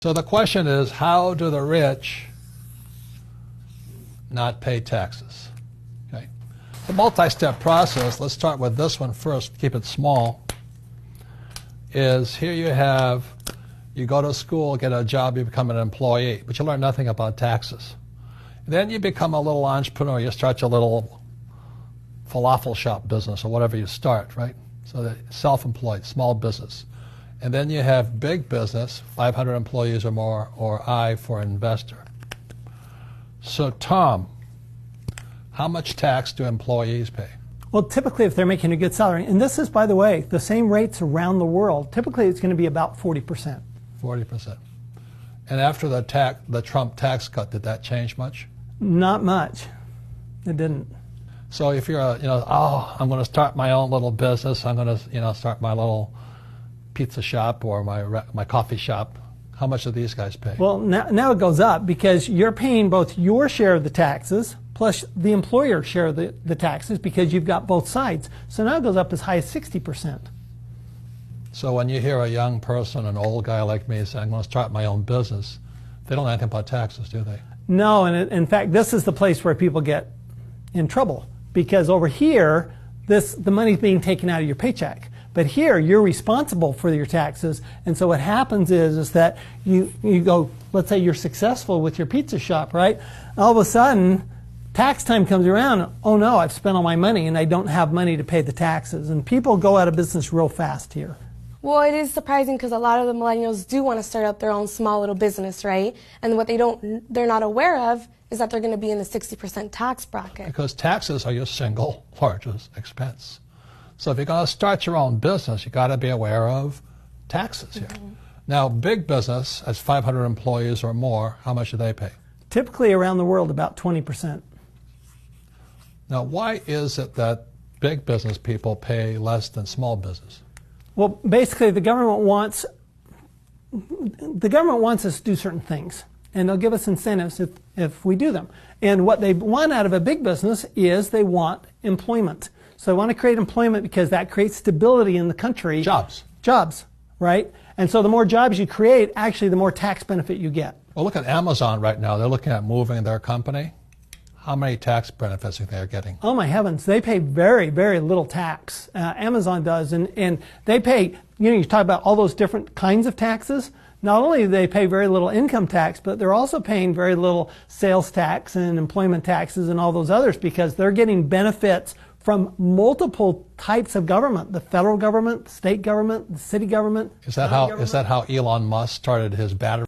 So the question is, how do the rich not pay taxes? Okay. The multi-step process, let's start with this one first, keep it small, is here you go to school, get a job, you become an employee, but you learn nothing about taxes. Then you become a little entrepreneur, you start your little falafel shop business or whatever you start, right? So that self-employed, small business. And then you have big business, 500 employees or more, or I for investor. So Tom, how much tax do employees pay? Well, typically if they're making a good salary, and this is, by the way, the same rates around the world, typically it's going to be about 40%. 40%. And after the Trump tax cut, did that change much? Not much. It didn't. So if you're, I'm going to start my own little business, I'm going to, start my little pizza shop or my coffee shop, how much do these guys pay? Well, now it goes up because you're paying both your share of the taxes plus the employer's share of the taxes because you've got both sides. So now it goes up as high as 60%. So when you hear a young person, an old guy like me, say, I'm going to start my own business, they don't know anything about taxes, do they? No, and in fact, this is the place where people get in trouble because over here, the money's being taken out of your paycheck. But here, you're responsible for your taxes, and so what happens is that you go, let's say you're successful with your pizza shop, right? All of a sudden, tax time comes around, oh no, I've spent all my money and I don't have money to pay the taxes. And people go out of business real fast here. Well, it is surprising because a lot of the millennials do want to start up their own small little business, right? And what they're not aware of is that they're going to be in the 60% tax bracket. Because taxes are your single largest expense. So if you're going to start your own business, you got to be aware of taxes here. Mm-hmm. Now, big business, as 500 employees or more, how much do they pay? Typically around the world, about 20%. Now, why is it that big business people pay less than small business? Well, basically, the government wants us to do certain things, and they'll give us incentives if we do them. And what they want out of a big business is they want employment. So they want to create employment because that creates stability in the country. Jobs. Jobs, right? And so the more jobs you create, actually the more tax benefit you get. Well, look at Amazon right now. They're looking at moving their company. How many tax benefits are they getting? Oh my heavens, they pay very, very little tax. Amazon does, and they pay, you talk about all those different kinds of taxes. Not only do they pay very little income tax, but they're also paying very little sales tax and employment taxes and all those others because they're getting benefits from multiple types of government, the federal government, the state government, the city government. Is that how Elon Musk started his battery